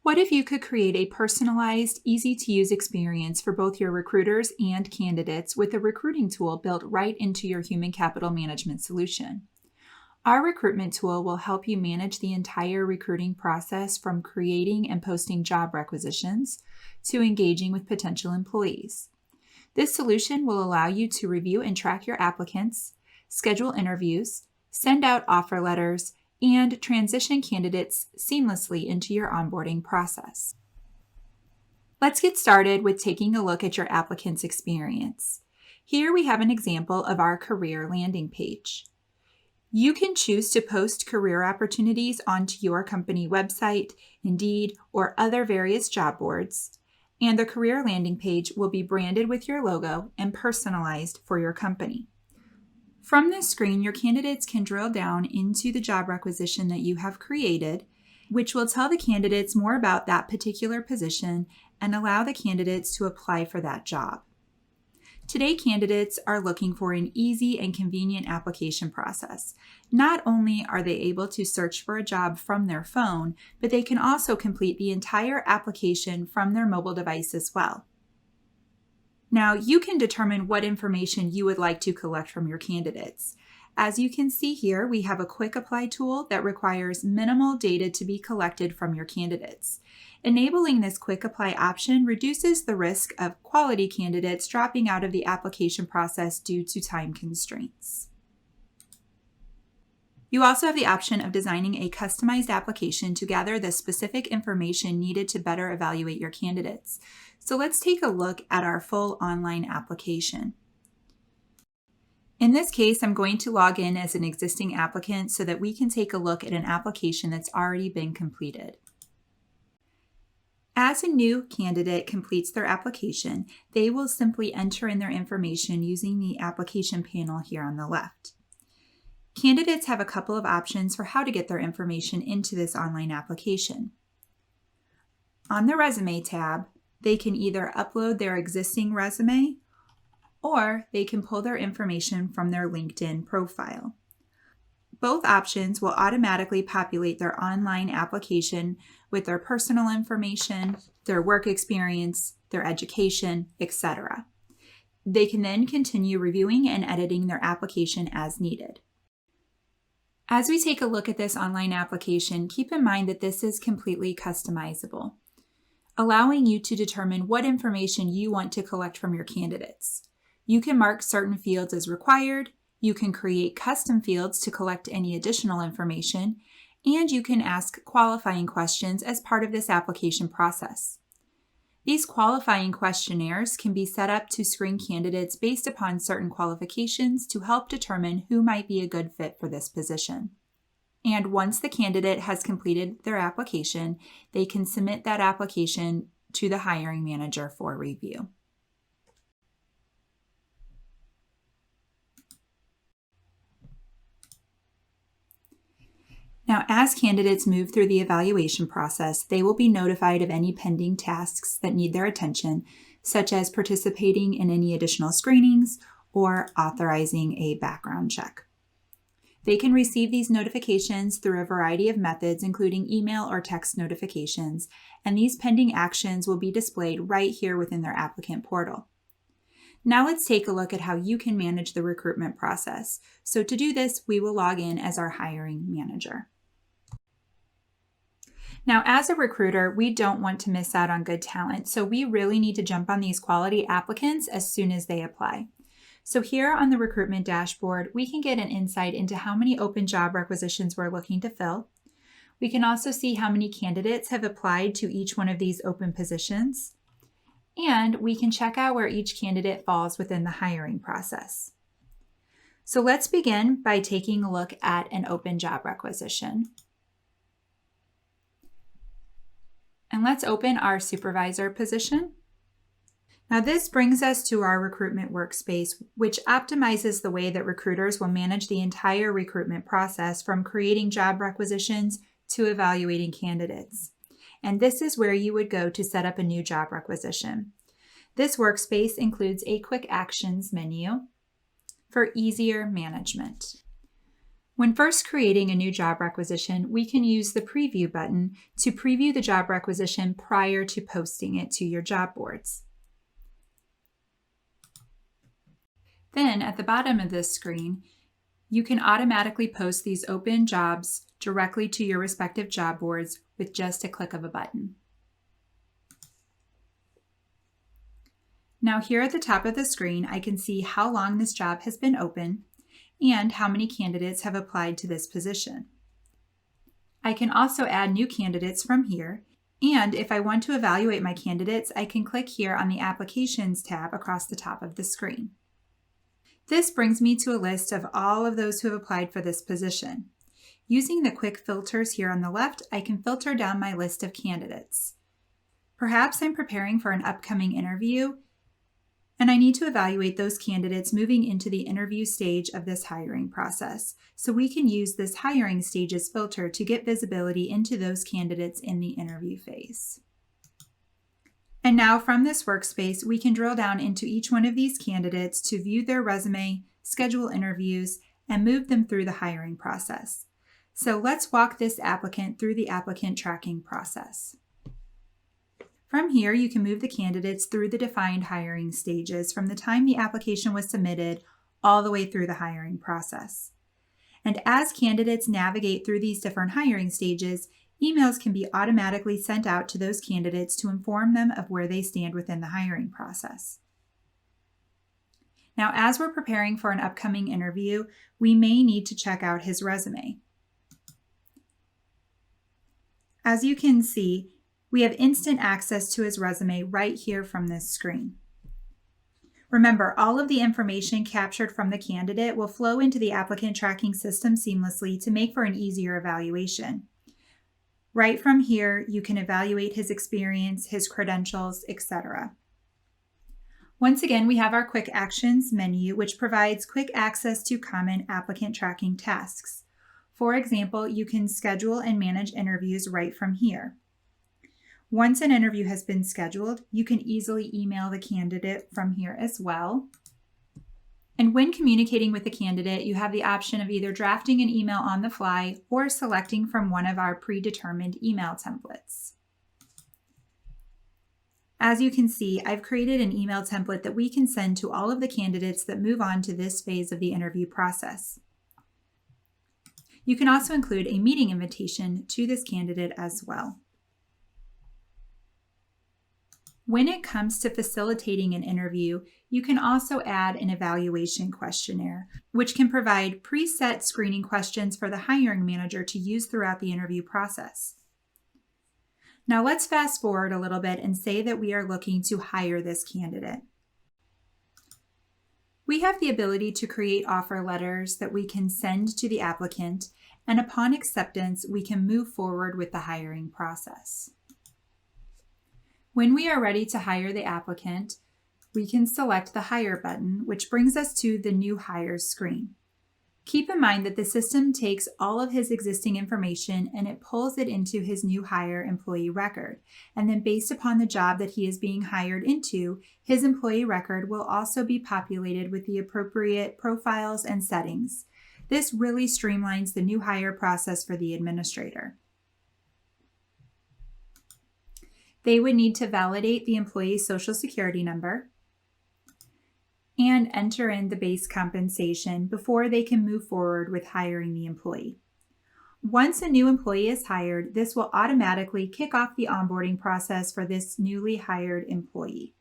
What if you could create a personalized, easy-to-use experience for both your recruiters and candidates with a recruiting tool built right into your human capital management solution? Our recruitment tool will help you manage the entire recruiting process from creating and posting job requisitions to engaging with potential employees. This solution will allow you to review and track your applicants, schedule interviews, send out offer letters, and transition candidates seamlessly into your onboarding process. Let's get started with taking a look at your applicant's experience. Here we have an example of our career landing page. You can choose to post career opportunities onto your company website, Indeed, or other various job boards, and the career landing page will be branded with your logo and personalized for your company. From this screen, your candidates can drill down into the job requisition that you have created, which will tell the candidates more about that particular position and allow the candidates to apply for that job. Today, candidates are looking for an easy and convenient application process. Not only are they able to search for a job from their phone, but they can also complete the entire application from their mobile device as well. Now, you can determine what information you would like to collect from your candidates. As you can see here, we have a quick apply tool that requires minimal data to be collected from your candidates. Enabling this quick apply option reduces the risk of quality candidates dropping out of the application process due to time constraints. You also have the option of designing a customized application to gather the specific information needed to better evaluate your candidates. So let's take a look at our full online application. In this case, I'm going to log in as an existing applicant so that we can take a look at an application that's already been completed. As a new candidate completes their application, they will simply enter in their information using the application panel here on the left. Candidates have a couple of options for how to get their information into this online application. On the Resume tab, they can either upload their existing resume or they can pull their information from their LinkedIn profile. Both options will automatically populate their online application with their personal information, their work experience, their education, etc. They can then continue reviewing and editing their application as needed. As we take a look at this online application, keep in mind that this is completely customizable, allowing you to determine what information you want to collect from your candidates. You can mark certain fields as required, you can create custom fields to collect any additional information, and you can ask qualifying questions as part of this application process. These qualifying questionnaires can be set up to screen candidates based upon certain qualifications to help determine who might be a good fit for this position. And once the candidate has completed their application, they can submit that application to the hiring manager for review. Now, as candidates move through the evaluation process, they will be notified of any pending tasks that need their attention, such as participating in any additional screenings or authorizing a background check. They can receive these notifications through a variety of methods, including email or text notifications, and these pending actions will be displayed right here within their applicant portal. Now let's take a look at how you can manage the recruitment process. So to do this, we will log in as our hiring manager. Now, as a recruiter, we don't want to miss out on good talent, so we really need to jump on these quality applicants as soon as they apply. So here on the Recruitment Dashboard, we can get an insight into how many open job requisitions we're looking to fill. We can also see how many candidates have applied to each one of these open positions. And we can check out where each candidate falls within the hiring process. So let's begin by taking a look at an open job requisition. And let's open our supervisor position. Now this brings us to our Recruitment Workspace, which optimizes the way that recruiters will manage the entire recruitment process from creating job requisitions to evaluating candidates. And this is where you would go to set up a new job requisition. This workspace includes a quick actions menu for easier management. When first creating a new job requisition, we can use the Preview button to preview the job requisition prior to posting it to your job boards. Then, at the bottom of this screen, you can automatically post these open jobs directly to your respective job boards with just a click of a button. Now here at the top of the screen, I can see how long this job has been open and how many candidates have applied to this position. I can also add new candidates from here, and if I want to evaluate my candidates, I can click here on the Applications tab across the top of the screen. This brings me to a list of all of those who have applied for this position. Using the quick filters here on the left, I can filter down my list of candidates. Perhaps I'm preparing for an upcoming interview, and I need to evaluate those candidates moving into the interview stage of this hiring process. So we can use this hiring stages filter to get visibility into those candidates in the interview phase. And now from this workspace, we can drill down into each one of these candidates to view their resume, schedule interviews, and move them through the hiring process. So let's walk this applicant through the applicant tracking process. From here, you can move the candidates through the defined hiring stages from the time the application was submitted all the way through the hiring process. And as candidates navigate through these different hiring stages, emails can be automatically sent out to those candidates to inform them of where they stand within the hiring process. Now, as we're preparing for an upcoming interview, we may need to check out his resume. As you can see, we have instant access to his resume right here from this screen. Remember, all of the information captured from the candidate will flow into the applicant tracking system seamlessly to make for an easier evaluation. Right from here, you can evaluate his experience, his credentials, etc. Once again, we have our Quick Actions menu, which provides quick access to common applicant tracking tasks. For example, you can schedule and manage interviews right from here. Once an interview has been scheduled, you can easily email the candidate from here as well. And when communicating with the candidate, you have the option of either drafting an email on the fly or selecting from one of our predetermined email templates. As you can see, I've created an email template that we can send to all of the candidates that move on to this phase of the interview process. You can also include a meeting invitation to this candidate as well. When it comes to facilitating an interview, you can also add an evaluation questionnaire, which can provide preset screening questions for the hiring manager to use throughout the interview process. Now let's fast forward a little bit and say that we are looking to hire this candidate. We have the ability to create offer letters that we can send to the applicant, and upon acceptance, we can move forward with the hiring process. When we are ready to hire the applicant, we can select the Hire button, which brings us to the New Hires screen. Keep in mind that the system takes all of his existing information and it pulls it into his new hire employee record. And then based upon the job that he is being hired into, his employee record will also be populated with the appropriate profiles and settings. This really streamlines the new hire process for the administrator. They would need to validate the employee's Social Security number and enter in the base compensation before they can move forward with hiring the employee. Once a new employee is hired, this will automatically kick off the onboarding process for this newly hired employee.